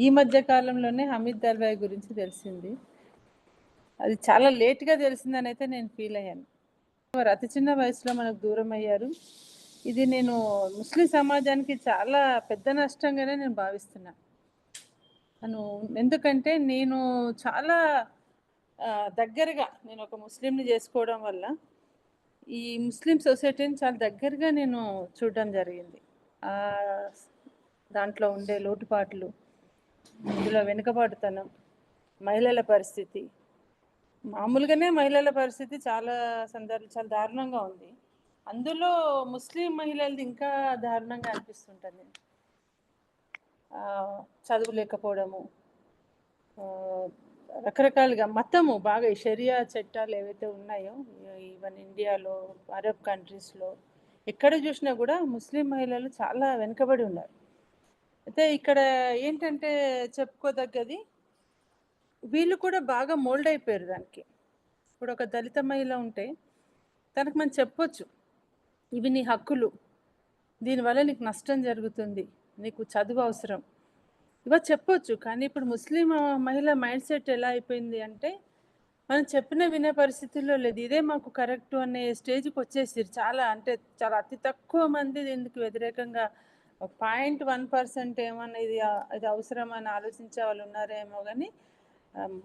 ఈ మధ్య కాలంలోనే హమీద్ దర్వాయి గురించి తెలిసింది. అది చాలా లేట్‌గా తెలిసిందనైతే నేను ఫీల్ అయ్యాను. వారు అతి చిన్న వయసులో మనకు దూరమయ్యారు. ఇది నేను ముస్లిం సమాజానికి చాలా పెద్ద నష్టంగానే నేను భావిస్తున్నా. అను ఎందుకంటే నేను చాలా దగ్గరగా నేనొక ముస్లింని జేసుకోవడం వల్ల, ఈ ముస్లిం సొసైటీని చాలా దగ్గరగా నేను చూడడం జరిగింది. ఆహ్, దాంట్లో ఉండే లోటుపాట్లు, ఇందులో వెనుకబాటుతనం, మహిళల పరిస్థితి. మామూలుగానే మహిళల పరిస్థితి చాలా చాలా దారుణంగా ఉంది. అందులో ముస్లిం మహిళలది ఇంకా దారుణంగా అనిపిస్తుంటది. చదువు లేకపోవడము, ఆహ్, రకరకాలుగా మతము బాగా ఈ షరియా చట్టాలు ఏవైతే ఉన్నాయో, ఈవెన్ ఇండియాలో, అరబ్ కంట్రీస్‌లో ఎక్కడ చూసినా గూడా ముస్లిం మహిళలు చాలా వెనుకబడి ఉన్నారు. అయితే ఇక్కడ ఏంటంటే చెప్పుకోదగ్గది, వీళ్ళు కూడా బాగా మోల్డ్ అయిపోయారు దానికి. ఇప్పుడు ఒక దళిత మహిళ ఉంటే తనకు మనం చెప్పొచ్చు. ఇవి నీ హక్కులు. దీనివల్ల నీకు నష్టం జరుగుతుంది. నీకు చదువు అవసరం. చెప్పొచ్చు. కానీ ఇప్పుడు ముస్లిం మహిళ మైండ్ సెట్ ఎలా అయిపోయింది అంటే, మనం చెప్పినా వినే పరిస్థితుల్లో లేదు. ఇదే మాకు కరెక్టు అనే స్టేజ్‌కొచ్చేసిర్రు. చాలా అంటే చాలా అతి తక్కువ మంది దీనికి వ్యతిరేకంగా 0.1% ఏమన్నా ఇది అవసరమని ఆలోచించే వాళ్ళు ఉన్నారేమో గానీ,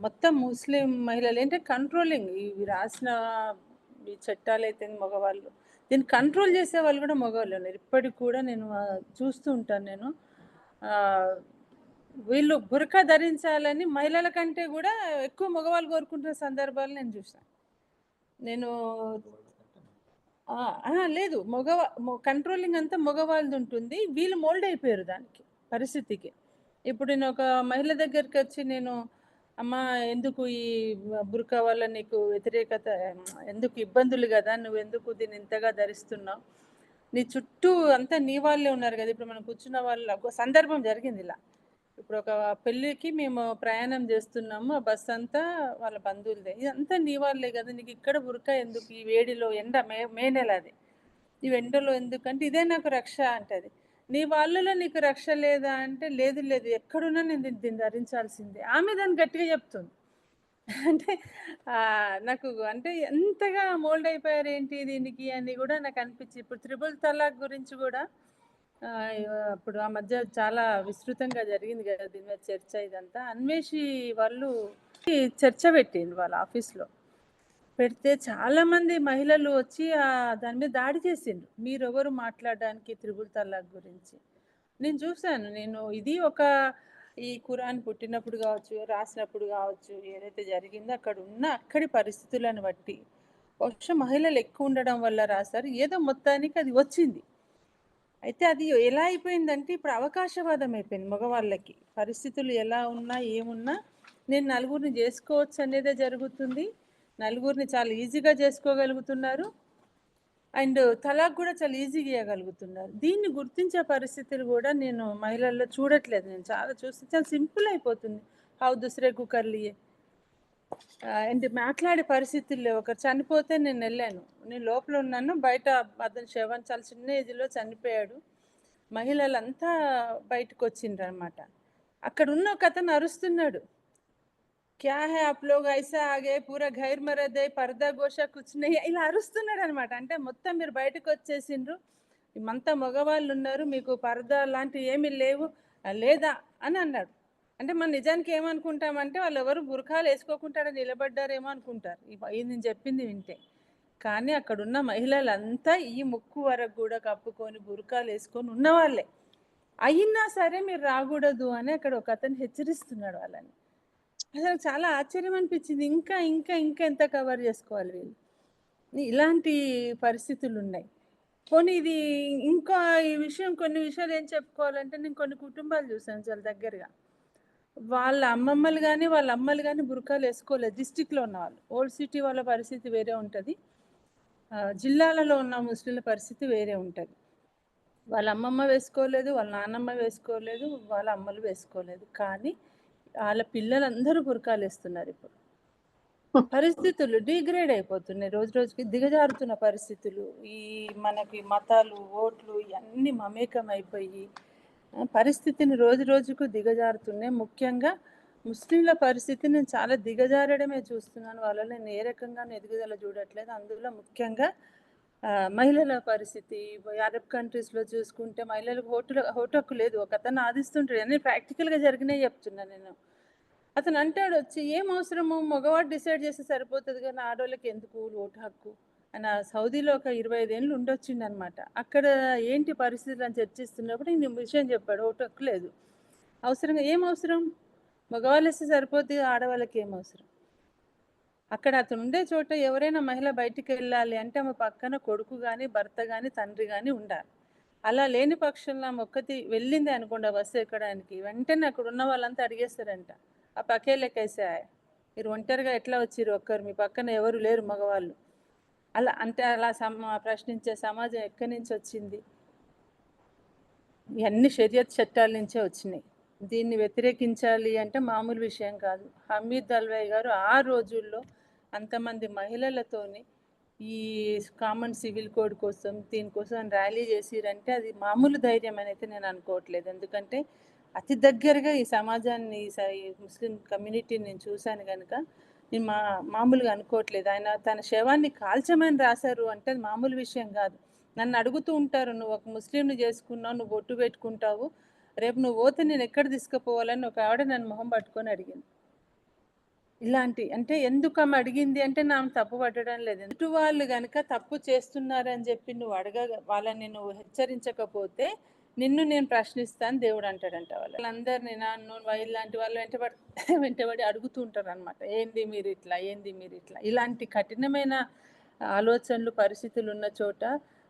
మొత్తం ముస్లిం మహిళలు ఏంటంటే కంట్రోలింగ్ ఇవి రాసిన ఈ చట్టాలైతే మగవాళ్ళు. దీన్ని కంట్రోల్ చేసేవాళ్ళు గూడా మగవాళ్ళే ఉన్నారు. ఇప్పటికి కూడా నేను చూస్తూ ఉంటాను నేను. ఆహ్, వీళ్ళు బురకా ధరించాలని మహిళల కంటే గూడా ఎక్కువ మగవాళ్ళు కోరుకుంటున్న సందర్భాలు నేను చూసా. నేను ఆ! అహా! లేదు. కంట్రోలింగ్ అంతా మగవాళ్ళదుంటుంది. వీళ్ళు మోల్డ్ అయిపోయారు దానికి, పరిస్థితికి. ఇప్పుడు నేనొక మహిళ దగ్గరికొచ్చి నేను, అమ్మా ఎందుకు ఈ బురకా వల్ల నీకు వ్యతిరేకత, ఎందుకు ఇబ్బందులు గదా! నువ్వెందుకు దీన్ని ఇంతగా ధరిస్తున్నావు? నీ చుట్టూ అంతా నీ వాళ్ళే ఉన్నారు గదా! ఇప్పుడు మనం కూర్చున్న వాళ్ళ ఒక సందర్భం జరిగిందిలా. ఇప్పుడొక పెళ్ళికి మేము ప్రయాణం జేస్తున్నాము. ఆ బస్సంతా వాళ్ళ బంధువులదే. ఇదంతా నీ వాళ్ళే గదా! నీకిక్కడ బురకా ఎందుకు? ఈ వేడిలో ఎండ మే నెల అది. ఈ ఎండలో ఎందుకంటే, ఇదే నాకు రక్ష అంటది. నీ వాళ్ళలో నీకు రక్ష లేదా అంటే, లేదు లేదు ఎక్కడున్నా నేను దీన్ని ధరించాల్సిందే. ఆమె దాన్ని గట్టిగా చెప్తుంది. అంటే నాకు అంటే ఎంతగా మోల్డ్ అయిపోయారేంటి దీనికి అని గూడా నాకనిపిచ్చి, ఇప్పుడు త్రిబుల్ తలాక్ గురించి గూడా అప్పుడు ఆ మధ్య చాలా విస్తృతంగా జరిగింది గదా! దీని మీద చర్చ ఇదంతా. అన్వేషి వాళ్ళు చర్చ పెట్టిండ్రు వాళ్ళ ఆఫీస్‌లో. పెడితే చాలామంది మహిళలు వచ్చి దాని మీద దాడి చేసిండ్రు. మీరెవరు మాట్లాడడానికి త్రిబుల్ తలాక్ గురించి. నేను చూసాను. ఇది ఈ ఖురాన్ పుట్టినప్పుడు గావచ్చు, రాసినప్పుడు గావచ్చు, ఏదైతే జరిగిందో అక్కడి పరిస్థితులను బట్టి, బహుశా మహిళలు ఎక్కువ ఉండడం వల్ల రాసారు. ఏదో మొత్తానికి అది వచ్చింది. అయితే అది ఎలా అయిపోయిందంటే, ఇప్పుడు అవకాశవాదం అయిపోయింది మగవాళ్ళకి. పరిస్థితులు ఎలా ఉన్నా, ఏమున్నా నేను నలుగురిని జేసుకోవచ్చు అనేదే జరుగుతుంది. నలుగురిని చాలా ఈజీగా జేసుకోగలుగుతున్నారు. అండ్ తలాక్ గూడా చాలా ఈజీగా ఇయ్యగలుగుతున్నారు. దీన్ని గుర్తించే పరిస్థితులు గూడా నేను మహిళల్లో చూడట్లేదు. నేను చాలా చూస్తే చాలా సింపుల్ అయిపోతుంది. హౌ దుసరే కు కర్ లియే. అండ్ మాట్లాడే పరిస్థితులు లేవు. ఒకరు చనిపోతే నేనెళ్ళాను. నేను లోపల ఉన్నాను. బయట అతని శవం చాలా చిన్న ఏజ్‌లో చనిపోయాడు. మహిళలంతా బయటకొచ్చిండ్రనమాట. అక్కడున్న ఒకతను అరుస్తున్నాడు. క్యా హై ఆప్ లోగ్ ఐసా ఆగే పూరా ఘైర్ మరద్ హై పర్దా గోషా కుచ్ నహీ ఇలా అరుస్తున్నాడనమాట. అంటే మొత్తం మీరు బయటకొచ్చేసిండ్రు. మేమంతా మగవాళ్ళున్నారు. మీకు పరదా లాంటివి ఏమి లేవు. లేదా అని అన్నాడు. అంటే మనం నిజానికి ఏమనుకుంటామంటే వాళ్ళెవరు బురఖాలేసుకోకుండా ఆడ నిలబడ్డారేమో అనుకుంటారు. నేను చెప్పింది వింటే. కానీ అక్కడున్న మహిళలంతా ఈ ముక్కు వరకు గూడా కప్పుకొని బురఖాలేసుకొని ఉన్నవాళ్ళే. అయినా సరే మీరు రాగూడదు అని అక్కడ ఒకతను హెచ్చరిస్తున్నాడు వాళ్ళని. అసలు చాలా ఆశ్చర్యం అనిపించింది. ఇంకా ఎంత కవర్ జేసుకోవాలి వీళ్ళు. ఇలాంటి పరిస్థితులున్నాయి. పోనీ ఇది ఇంకా కొన్ని విషయాలు ఏం చెప్పుకోవాలంటే, నేను కొన్ని కుటుంబాలు చూసాను చాలా దగ్గరగా. వాళ్ళ అమ్మమ్మలు గాని, వాళ్ళ అమ్మలు గాని బురకాలేసుకోలేదు. డిస్ట్రిక్ట్‌లో ఉన్నవాళ్ళు. ఓల్డ్ సిటీ వాళ్ళ పరిస్థితి వేరే ఉంటది. జిల్లాలలో ఉన్న ముస్లింల పరిస్థితి వేరే ఉంటది. వాళ్ళ అమ్మమ్మ వేసుకోలేదు, వాళ్ళ నాన్నమ్మ వేసుకోలేదు, వాళ్ళ అమ్మలు వేసుకోలేదు. కానీ ఆళ్ళ పిల్లలందరూ బురకాలేస్తున్నారిప్పుడు. పరిస్థితులు డిగ్రేడ్ అయిపోతున్నాయి. రోజు రోజుకి దిగజారుతున్న పరిస్థితులు. ఈ మనకి మతాలు, ఓట్లు ఇయన్నీ మమేకం అయిపోయి పరిస్థితిని రోజు రోజుకు దిగజారుతున్నాయి. ముఖ్యంగా ముస్లింల పరిస్థితి నేను చాలా దిగజారడమే చూస్తున్నాను. వాళ్ళలో నేను ఏ రకంగాను ఎదుగుదల చూడట్లేదు. అందులో ముఖ్యంగా మహిళల పరిస్థితి అరబ్ కంట్రీస్‌లో చూసుకుంటే మహిళలకు ఓటు హక్కు లేదు. ఒకతను ఆదిస్తుంటాడు. అన్నీ ప్రాక్టికల్‌గా జరిగినయి చెప్తున్నా నేను. అతను అంటాడొచ్చి, "ఏం అవసరము మగవాడు డిసైడ్ చేస్తే సరిపోతది గానీ ఆడోళ్ళకి ఎందుకు ఓటు హక్కు?" ఆయన సౌదీలో ఒక 25 ఏళ్ళు ఉండొచ్చిండనమాట. అక్కడ ఏంటి పరిస్థితులని చర్చిస్తున్నప్పుడు ఈయన ఈ విషయం చెప్పాడు. ఓటు హక్కు లేదు. ఏం అవసరం? మగవాళ్ళిస్తే సరిపోద్ది ఆడవాళ్ళకి ఏం అవసరం? అక్కడ అతనుండే చోట ఎవరైనా మహిళ బయటికెళ్ళాలి అంటే ఆమె పక్కన కొడుకు గాని, భర్త గాని, తండ్రి గాని ఉండాలి. అలా లేని పక్షంలో ఆమె ఒక్కతి వెళ్ళింది అనుకోండి ఆ బస్సు ఎక్కడానికి, వెంటనే అక్కడున్న వాళ్ళంతా అడిగేస్తారంట. "आप अकेले कैसे आए? మీరు ఒంటరిగా ఎట్లా వచ్చిర్రు ఒక్కరు? మీ పక్కన ఎవరు లేరు మగవాళ్ళు." అలా అంటే అలా ప్రశ్నించే సమాజం ఎక్కడి నుంచొచ్చింది? ఇయన్నీ షరియత్ చట్టాల నుంచే వచ్చినాయి. దీన్ని వ్యతిరేకించాలి అంటే మామూలు విషయం కాదు. హమీద్ దల్వాయి గారు ఆ రోజుల్లో అంతమంది మహిళలతోని ఈ కామన్ సివిల్ కోడ్ కోసం, దీనికోసం ర్యాలీ చేసిరంటే అది మామూలు ధైర్యం అని అయితే నేను అనుకోవట్లేదు. ఎందుకంటే అతి దగ్గరగా ఈ సమాజాన్ని ఈ ముస్లిం కమ్యూనిటీని నేను చూశాను గనుక నేను మామూలుగా అనుకోవట్లేదు. ఆయన తన శవాన్ని కాల్చమని రాశారు అంటే అది మామూలు విషయం గాదు. నన్ను అడుగుతూ ఉంటారు, "నువ్వు ఒక ముస్లింని చేసుకున్నావు, నువ్వు బొట్టు పెట్టుకుంటావు. రేపు నువ్వు పోతే నేనెక్కడ తీసుకుపోవాలని?" ఒక ఆవిడ నన్ను మొహం పట్టుకొని అడిగింది. అంటే ఎందుకామె అడిగింది అంటే ఆమె తప్పు పట్టడం లేదు. ఎదుటి వాళ్ళు గనక తప్పు చేస్తున్నారని చెప్పి వాళ్ళని నువ్వు హెచ్చరించకపోతే నిన్ను నేను ప్రశ్నిస్తాను దేవుడు అంటాడంట వాళ్ళందరిని నన్ను ఇలాంటి వాళ్ళు వెంటబడి అడుగుతూ ఉంటారనమాట. ఏంది మీరిట్లా? ఏంది మీరిట్లా? ఇలాంటి కఠినమైన ఆలోచనలు, పరిస్థితులు ఉన్న చోట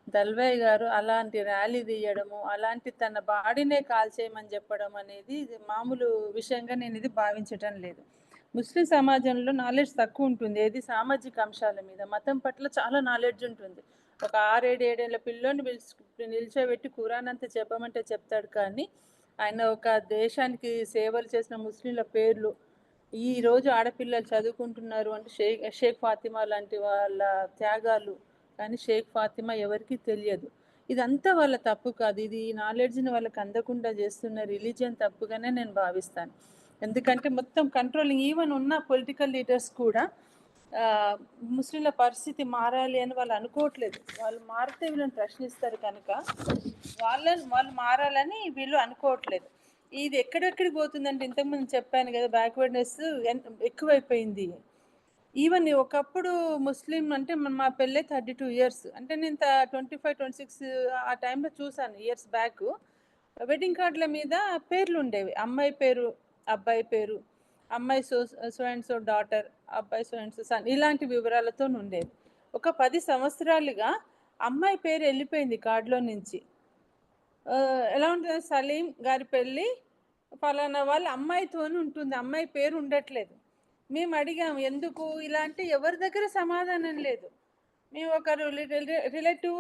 దల్వాయి గారు అలాంటి ర్యాలీ తీయడము, అలాంటి తన బాడీనే కాల్చేయమని చెప్పడం అనేది ఇది మామూలు విషయంగా నేను ఇది భావించటం లేదు. ముస్లిం సమాజంలో నాలెడ్జ్ తక్కువ ఉంటుంది. ఏది సామాజిక అంశాల మీద. మతం పట్ల చాలా నాలెడ్జ్ ఉంటుంది. ఒక 6, 7 ఏడేళ్ల పిల్లోడిని నిల్చోబెట్టి ఖురాన్ అంతా చెప్పమంటే చెప్తాడు కానీ, ఆయన ఒక దేశానికి సేవలు చేసిన ముస్లింల పేర్లు ఈరోజు ఆడపిల్లలు చదువుకుంటున్నారు అంటే షేక్ ఫాతిమా లాంటి వాళ్ళ త్యాగాలు కానీ షేక్ ఫాతిమా ఎవరికీ తెలియదు. ఇదంతా వాళ్ళ తప్పు కాదు. ఇది ఈ నాలెడ్జ్‌ని వాళ్ళకి అందకుండా చేస్తున్న రిలీజియన్ తప్పుగానే నేను భావిస్తాను. ఎందుకంటే మొత్తం కంట్రోలింగ్ ఈవెన్ ఉన్న పొలిటికల్ లీడర్స్ కూడా ముస్లింల పరిస్థితి మారాలి అని వాళ్ళు అనుకోవట్లేదు. వాళ్ళు మారితే వీళ్ళని ప్రశ్నిస్తారు కనుక వాళ్ళు మారాలని వీళ్ళు అనుకోవట్లేదు. ఇది ఎక్కడెక్కడికి పోతుందంటే ఇంతకుముందు చెప్పాను కదా, బ్యాక్వర్డ్‌నెస్ ఎక్కువైపోయింది. ఈవెన్ ఒకప్పుడు ముస్లిం అంటే మా పెళ్ళై 32 ఇయర్స్. అంటే నేను 25, 26 ఆ టైంలో చూసాను ఇయర్స్ బ్యాక్. వెడ్డింగ్ కార్డుల మీద పేర్లుండేవి. అమ్మాయి పేరు, అబ్బాయి పేరు, అమ్మాయి సో అండ్ సో డాటర్, అబ్బాయి సో అండ్ సో సన్ ఇలాంటి వివరాలతోనుండేవి. ఒక 10 సంవత్సరాలుగా అమ్మాయి పేరు ఎళ్ళిపోయింది కార్డులో నుంచి. ఎలా ఉంటది, సలీం గారి పెళ్ళి పలానా వాళ్ళ అమ్మాయితోని ఉంటుంది. అమ్మాయి పేరు ఉండట్లేదు. మేము అడిగాము ఎందుకు ఇలా అంటే ఎవరి దగ్గర సమాధానం లేదు. మేము ఒక రిలేటివ్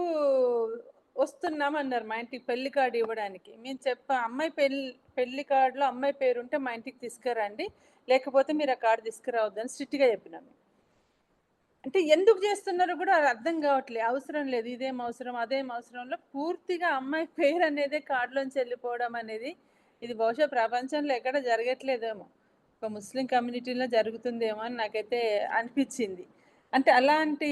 వస్తున్నామన్నారు మా ఇంటికి పెళ్లి కార్డు ఇవ్వడానికి. మేము అమ్మాయి పెళ్లి కార్డులో అమ్మాయి పేరు ఉంటే మా ఇంటికి తీసుకురండి, లేకపోతే మీరు ఆ కార్డు తీసుకురావద్దని స్ట్రిక్ట్‌గా చెప్పినాము. అంటే ఎందుకు చేస్తున్నారో కూడా అర్థం కావట్లేదు. అవసరం లేదు, ఇదేం అవసరం, అదేం అవసరంలో పూర్తిగా అమ్మాయి పేరు అనేదే కార్డులోంచి వెళ్ళిపోవడం అనేది ఇది బహుశా ప్రపంచంలో ఎక్కడ జరగట్లేదేమో, ఒక ముస్లిం కమ్యూనిటీలో జరుగుతుందేమో అని నాకైతే అనిపించింది. అంటే అలాంటి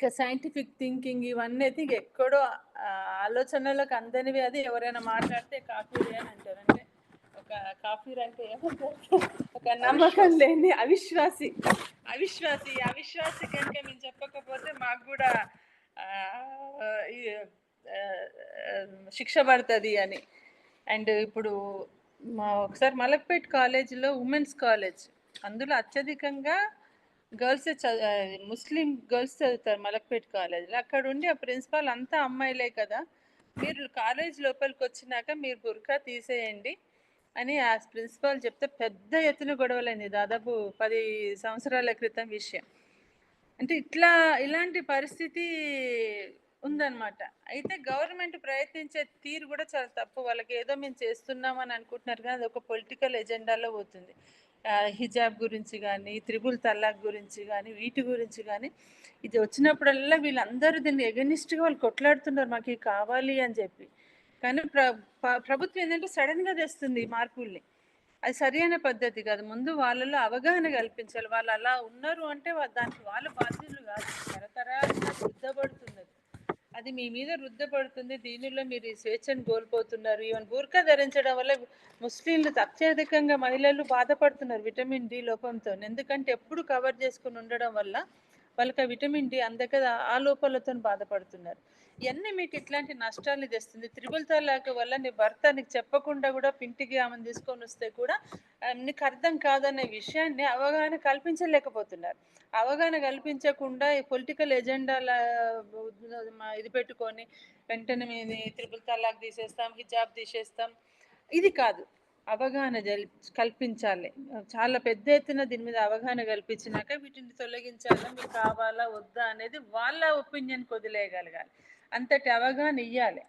సైంటిఫిక్ థింకింగ్ ఇవన్నీ అయితే ఎక్కడో ఆలోచనలకు అందనివి. అది ఎవరైనా మాట్లాడితే కాఫీర్ అని అంటారు. అంటే ఒక కాఫీర్ అంటే ఏమంటారు, ఒక నమ్మకం లేని అవిశ్వాసి అవిశ్వాసి కనుక మేము చెప్పకపోతే మాకు కూడా ఈ శిక్ష పడుతుంది అని. అండ్ ఇప్పుడు ఒకసారి మలక్పేట్ కాలేజీలో ఉమెన్స్ కాలేజ్, అందులో అత్యధికంగా ముస్లిం గర్ల్స్ చదువుతారు మలక్పేట్ కాలేజీలో. అక్కడ ఉండి ఆ ప్రిన్సిపాల్ అంతా అమ్మాయిలే కదా, మీరు కాలేజ్ లోపలికి వచ్చినాక మీరు బుర్కా తీసేయండి అని ఆ ప్రిన్సిపాల్ చెప్తే పెద్ద ఎత్తున గొడవలైంది. దాదాపు 10 సంవత్సరాల క్రితం విషయం. అంటే ఇలాంటి పరిస్థితి ఉందన్నమాట. అయితే గవర్నమెంట్ ప్రయత్నించే తీరు కూడా చాలా తప్పు. వాళ్ళకి ఏదో మేము చేస్తున్నామని అనుకుంటున్నారు కానీ అది ఒక పొలిటికల్ ఎజెండాలో పోతుంది. హిజాబ్ గురించి కానీ, త్రిబుల్ తలాక్ గురించి కానీ, వీటి గురించి కానీ ఇది వచ్చినప్పుడల్లా వీళ్ళందరూ దీన్ని ఎగనిస్ట్గా వాళ్ళు కొట్లాడుతున్నారు, మాకు ఇవి కావాలి అని చెప్పి. కానీ ప్రభుత్వం ఏంటంటే సడన్‌గా తెస్తుంది ఈ మార్పుల్ని. అది సరియైన పద్ధతి కాదు. ముందు వాళ్ళలో అవగాహన కల్పించాలి. వాళ్ళు అలా ఉన్నారు అంటే దానికి వాళ్ళు బాధ్యులు కాదు. తరతరాలుగా రుద్దబడుతున్నది. అది మీ మీద రుద్దపడుతుంది. దీనిలో మీరు ఈ స్వేచ్ఛను కోల్పోతున్నారు. ఈవెన్ బుర్కా ధరించడం వల్ల ముస్లింలు అత్యధికంగా మహిళలు బాధపడుతున్నారు విటమిన్ డి లోపంతో. ఎందుకంటే ఎప్పుడు కవర్ చేసుకొని ఉండడం వల్ల వాళ్ళకి ఆ విటమిన్ డి అందక ఆ లోపాలతోని బాధపడుతున్నారు. ఇయన్నీ మీకు ఇట్లాంటి నష్టాల్ని తెస్తుంది. త్రిబుల్ తలాక్ వల్ల నీ భర్త నీకు చెప్పకుండా కూడా ఇంటికి ఆమెను తీసుకొనొస్తే కూడా నీకు అర్థం కాదనే విషయాన్ని అవగాహన కల్పించలేకపోతున్నారు. అవగాహన కల్పించకుండా ఈ పొలిటికల్ ఎజెండాల ఇది పెట్టుకొని వెంటనే మీది త్రిబుల్ తలాక్ తీసేస్తాం, హిజాబ్ తీసేస్తాం. ఇది కాదు. అవగాహన కల్పించాలి. చాలా పెద్ద ఎత్తున దీని మీద అవగాహన కల్పించినాక వీటిని తొలగించాలా, మీకు కావాలా వద్దా అనేది వాళ్ళ ఒపీనియన్‌కి వదిలేయగలగాలి. అంతటి అవగాహన ఇయ్యాలి.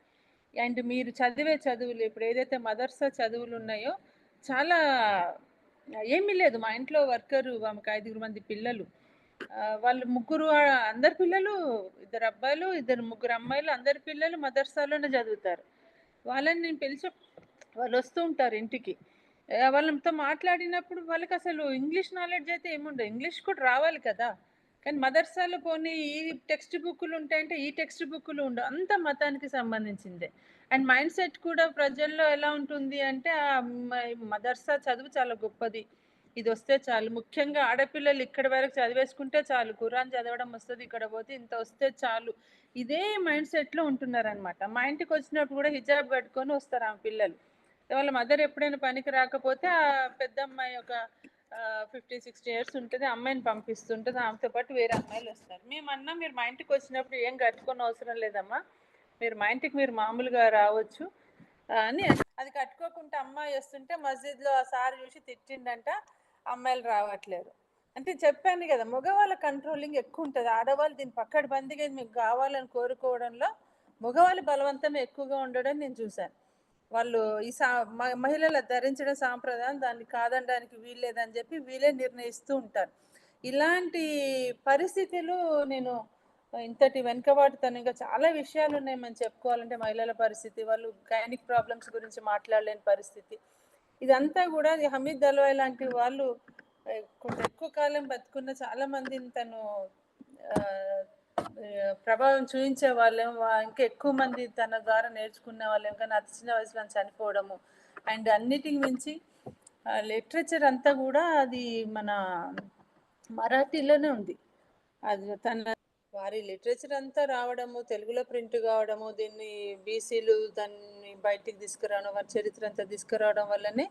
అండ్ మీరు చదివే చదువులు ఇప్పుడు ఏదైతే మదర్సా చదువులు ఉన్నాయో చాలా ఏమీ లేదు. మా ఇంట్లో వర్కరు ఆమెకు 5 మంది పిల్లలు. వాళ్ళు ముగ్గురు అందరి పిల్లలు, 2 అబ్బాయిలు, ముగ్గురు అమ్మాయిలు, అందరి పిల్లలు మదర్సాలోనే చదువుతారు. వాళ్ళని నేను పిలిచి వాళ్ళు వస్తూ ఉంటారు ఇంటికి. వాళ్ళతో మాట్లాడినప్పుడు వాళ్ళకసలు ఇంగ్లీష్ నాలెడ్జ్ అయితే ఏముండదు. ఇంగ్లీష్ కూడా రావాలి కదా! కానీ మదర్సాలో పోనీ ఈ టెక్స్ట్ బుక్కులు ఉంటాయంటే ఈ టెక్స్ట్ బుక్కులు ఉండవు. అంతా మతానికి సంబంధించిందే. అండ్ మైండ్ సెట్ కూడా ప్రజల్లో ఎలా ఉంటుంది అంటే మదర్సా చదువు చాలా గొప్పది. ఇదొస్తే చాలు. ముఖ్యంగా ఆడపిల్లలు ఇక్కడి వరకు చదివేసుకుంటే చాలు. ఖురాన్ చదవడం వస్తది. ఇక్కడ పోతే ఇంత వస్తే చాలు. ఇదే మైండ్ సెట్‌లో ఉంటున్నారనమాట. మా ఇంటికొచ్చినప్పుడు కూడా హిజాబ్ కట్టుకొని వస్తారు ఆమె పిల్లలు. వాళ్ళ మదర్ ఎప్పుడైనా పనికి రాకపోతే పెద్దమ్మాయి ఒక 50, 60 ఇయర్స్ ఉంటది. అమ్మాయిని పంపిస్తుంటది. ఆమెతో పాటు వేరే అమ్మాయిలొస్తారు. మేమన్నాం, "మీరు మా ఇంటికొచ్చినప్పుడు ఏం కట్టుకోని అవసరం లేదమ్మా. మీరు మా ఇంటికి మీరు మామూలుగా రావచ్చు" అని. అది కట్టుకోకుండా అమ్మాయి వస్తుంటే మస్జిద్‌లో ఆ సార్ చూసి తిట్టిండంట. అమ్మాయిలు రావట్లేరు. అంటే చెప్పాను కదా! మగవాళ్ళ కంట్రోలింగ్ ఎక్కువుంటది. ఆడవాళ్ళు దీన్ని పక్కడబందీగా మీకు కావాలని కోరుకోవడంలో మగవాళ్ళ బలవంతం ఎక్కువగా ఉండడం నేను చూశాను. వాళ్ళు ఈ మహిళలు ధరించడం సాంప్రదాయం, దాన్ని కాదనడానికి వీల్లేదని చెప్పి వీళ్ళే నిర్ణయిస్తూ ఉంటారు. ఇలాంటి పరిస్థితులు నేను ఇంతటి వెనుకబాటుతనంగా చాలా విషయాలున్నాయి మనం చెప్పుకోవాలంటే మహిళల పరిస్థితి. వాళ్ళు గైనిక్ ప్రాబ్లమ్స్ గురించి మాట్లాడలేని పరిస్థితి. ఇదంతా గూడా హమీద్ దల్వాయి లాంటి వాళ్ళు కొంచెం ఎక్కువ కాలం బతికున్న చాలా మందిని తను ఆహ్, ప్రభావం చూయించే వాళ్ళేమో ఇంకా ఎక్కువ మంది తన ద్వారా నేర్చుకునే వాళ్ళేమో, కానీ అతి చిన్న వయసులో చనిపోవడము. అండ్ అన్నిటికి మించి లిటరేచర్ అంతా గూడా అది మన మరాఠీలోనే ఉంది. అది వారి లిటరేచర్ అంతా రావడము, తెలుగులో ప్రింట్ కావడము, దీన్ని బీసీలు దాన్ని బయటికి తీసుకురావడం, వారి చరిత్ర అంతా తీసుకురావడం వల్లనే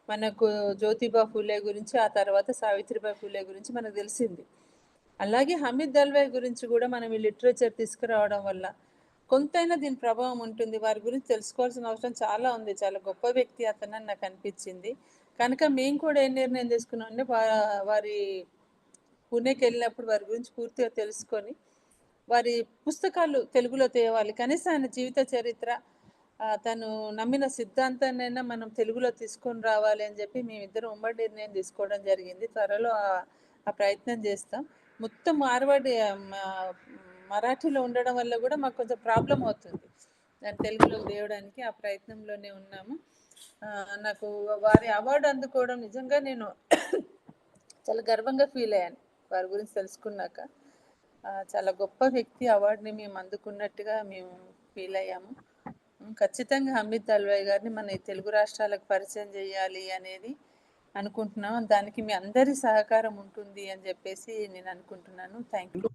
మనకు జ్యోతిబా ఫూలే గురించి, ఆ తర్వాత సావిత్రిబాయి ఫూలే గురించి మనకు తెలిసింది. అలాగే హమీద్ దల్వాయి గురించి కూడా మనం ఈ లిటరేచర్ తీసుకురావడం వల్ల కొంతైనా దీని ప్రభావం ఉంటుంది. వారి గురించి తెలుసుకోవాల్సిన అవసరం చాలా ఉంది. చాలా గొప్ప వ్యక్తి అతనని నాకు అనిపించింది. కనుక మేము కూడా ఏం నిర్ణయం తీసుకున్నామంటే వారి పుణెకెళ్ళినప్పుడు వారి గురించి పూర్తిగా తెలుసుకొని, వారి పుస్తకాలు తెలుగులో తేవాలి. కనీసం ఆయన జీవిత చరిత్ర, తను నమ్మిన సిద్ధాంతాన్నైనా మనం తెలుగులో తీసుకొని రావాలి అని చెప్పి మేమిద్దరం ఉమ్మడి నిర్ణయం తీసుకోవడం జరిగింది. త్వరలో ఆ ప్రయత్నం చేస్తాం. మొత్తం మార్వాడి మరాఠీలో ఉండడం వల్ల కూడా మాకు కొంచెం ప్రాబ్లమ్ అవుతుంది. దాన్ని తెలుగులోకి తేవడానికి ఆ ప్రయత్నంలోనే ఉన్నాము. నాకు వారి అవార్డు అందుకోవడం నిజంగా నేను చాలా గర్వంగా ఫీల్ అయ్యాను వారి గురించి తెలుసుకున్నాక. చాలా గొప్ప వ్యక్తి అవార్డుని మేము అందుకున్నట్టుగా మేము ఫీల్ అయ్యాము. ఖచ్చితంగా హమీద్ దల్వాయి గారిని మన ఈ తెలుగు రాష్ట్రాలకు పరిచయం చేయాలి అనేది అనుకుంటున్నాం. దానికి మీ అందరి సహకారం ఉంటుంది అని చెప్పేసి నేను అనుకుంటున్నాను. Thank you.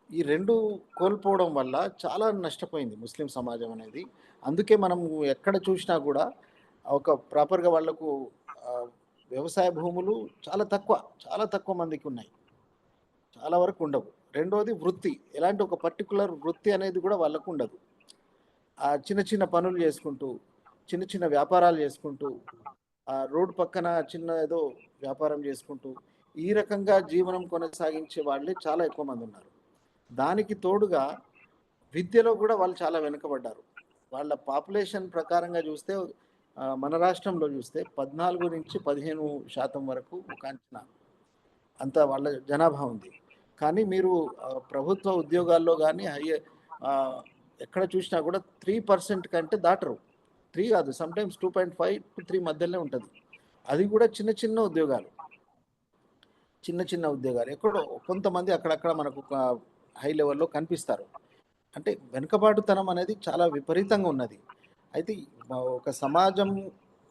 ఈ 2 కోల్పోవడం వల్ల చాలా నష్టపోయింది ముస్లిం సమాజం అనేది. అందుకే మనం ఎక్కడ చూసినా కూడా ఒక ప్రాపర్‌గా వాళ్లకు వ్యవసాయ భూములు చాలా తక్కువ మందికి ఉన్నాయి. చాలా వరకు ఉండవు. రెండోది వృత్తి. ఎలాంటి ఒక పర్టిక్యులర్ వృత్తి అనేది కూడా వాళ్ళకు ఉండదు. చిన్న చిన్న పనులు చేసుకుంటూ, చిన్న చిన్న వ్యాపారాలు చేసుకుంటూ, రోడ్ పక్కన చిన్న ఏదో వ్యాపారం చేసుకుంటూ, ఈ రకంగా జీవనం కొనసాగించే వాళ్ళే చాలా ఎక్కువ మంది ఉన్నారు. దానికి తోడుగా విద్యలో కూడా వాళ్ళు చాలా వెనుకబడ్డారు. వాళ్ళ పాపులేషన్ ప్రకారంగా చూస్తే మన రాష్ట్రంలో చూస్తే 14-15% వరకు ఒక అంచనా. అంత వాళ్ళ జనాభా ఉంది. కానీ మీరు ప్రభుత్వ ఉద్యోగాల్లో కానీ ఎక్కడ చూసినా కూడా 3% కంటే దాటరు. 3 కాదు, సమ్‌టైమ్స్ 2.5-3 మధ్యలోనే ఉంటది. అది కూడా చిన్న చిన్న ఉద్యోగాలు. చిన్న చిన్న ఉద్యోగాలు. ఎక్కడో కొంతమంది అక్కడక్కడ మనకు ఒక హై లెవెల్‌లో కనిపిస్తారు. అంటే వెనుకబాటుతనం అనేది చాలా విపరీతంగా ఉన్నది. అయితే ఒక సమాజం,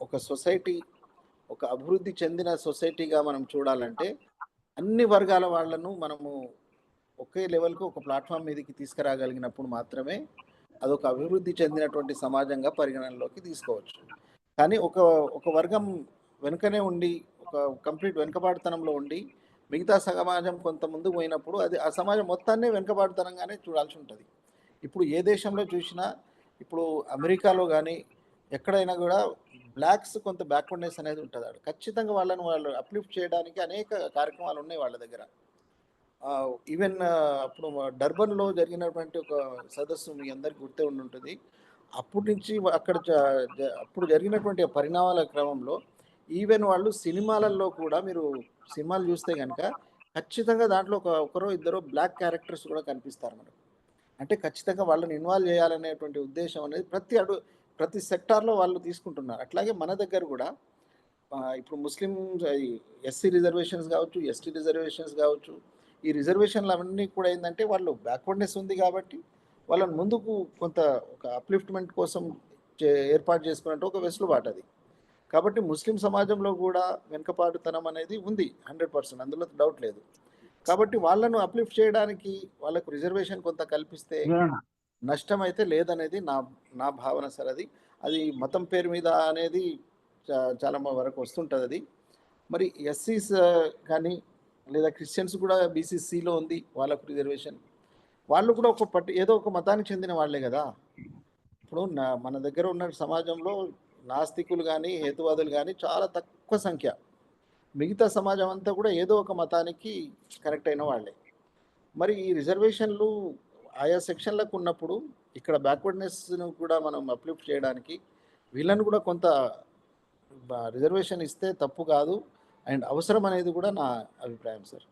ఒక సొసైటీ, ఒక అభివృద్ధి చెందిన సొసైటీగా మనం చూడాలంటే అన్ని వర్గాల వాళ్ళను మనము ఒకే లెవెల్‌కి ఒక ప్లాట్‌ఫార్మ్ మీదకి తీసుకురాగలిగినప్పుడు మాత్రమే అదొక అభివృద్ధి చెందినటువంటి సమాజంగా పరిగణనలోకి తీసుకోవచ్చు. కానీ ఒక వర్గం వెనుకనే ఉండి, ఒక కంప్లీట్ వెనుకబాటుతనంలో ఉండి, మిగతా సమాజం కొంత ముందుకు పోయినప్పుడు అది ఆ సమాజం మొత్తాన్నే వెనుకబాటుతనంగానే చూడాల్సి ఉంటది. ఇప్పుడు ఏ దేశంలో చూసినా, ఇప్పుడు అమెరికాలో గానీ, ఎక్కడైనా గూడా బ్లాక్స్ కొంత బ్యాక్వర్డ్‌నెస్ అనేది ఉంటదాడ. ఖచ్చితంగా వాళ్ళు అప్‌లిఫ్ట్ చేయడానికి అనేక కార్యక్రమాలున్నాయి వాళ్ళ దగ్గర. ఈవెన్ అప్పుడు డర్బన్‌లో జరిగినటువంటి ఒక సదస్సు మీ అందరికి గుర్తే ఉండుంటది. అప్పటి నుంచి అక్కడ జ జ అప్పుడు జరిగినటువంటి పరిణామాల క్రమంలో ఈవెన్ వాళ్ళు సినిమాలలో కూడా మీరు సినిమాలు చూస్తే గనక ఖచ్చితంగా దాంట్లో ఒకరో ఇద్దరో బ్లాక్ క్యారెక్టర్స్ కూడా కనిపిస్తారు మనకు. అంటే ఖచ్చితంగా వాళ్ళని ఇన్వాల్వ్ చేయాలనేటువంటి ఉద్దేశ్యం అనేది ప్రతి సెక్టార్‌లో వాళ్ళు తీసుకుంటున్నారు. అట్లాగే మన దగ్గర కూడా ఇప్పుడు ముస్లిమ్స్ ఎస్సీ రిజర్వేషన్స్ కావచ్చు, ఎస్టీ రిజర్వేషన్స్ కావచ్చు, ఈ రిజర్వేషన్లు అవన్నీ కూడా ఏంటంటే వాళ్ళు బ్యాక్వర్డ్నెస్ ఉంది కాబట్టి వాళ్ళని ముందుకు కొంత ఒక అప్లిఫ్ట్మెంట్ కోసం ఏర్పాటు చేసుకున్నట్టు ఒక వెసులుబాటు అది. కాబట్టి ముస్లిం సమాజంలో కూడా వెనుకపాటుతనం అనేది ఉంది 100%, అందులో డౌట్ లేదు. కాబట్టి వాళ్ళను అప్లిఫ్ట్ చేయడానికి వాళ్ళకు రిజర్వేషన్ కొంత కల్పిస్తే నష్టం అయితే లేదనేది నా నా భావన సార్. అది మతం పేరు మీద అనేది చాలా వరకు వస్తుంటుంది అది. మరి ఎస్సీస్ కానీ లేదా క్రిస్టియన్స్ కూడా బీసీసీలో ఉంది వాళ్ళకు రిజర్వేషన్. వాళ్ళు కూడా ఏదో ఒక మతానికి చెందిన వాళ్ళే కదా. ఇప్పుడు మన దగ్గర ఉన్న సమాజంలో నాస్తికులు కానీ హేతువాదులు కానీ చాలా తక్కువ సంఖ్య. మిగతా సమాజం అంతా కూడా ఏదో ఒక మతానికి కనెక్ట్ అయిన వాళ్ళే. మరి ఈ రిజర్వేషన్లు ఆయా సెక్షన్లకు ఉన్నప్పుడు ఇక్కడ బ్యాక్వర్డ్నెస్ను కూడా మనం అప్లిఫ్ట్ చేయడానికి వీళ్ళని కూడా కొంత రిజర్వేషన్ ఇస్తే తప్పు కాదు అండ్ అవసరం అనేది కూడా నా అభిప్రాయం సార్.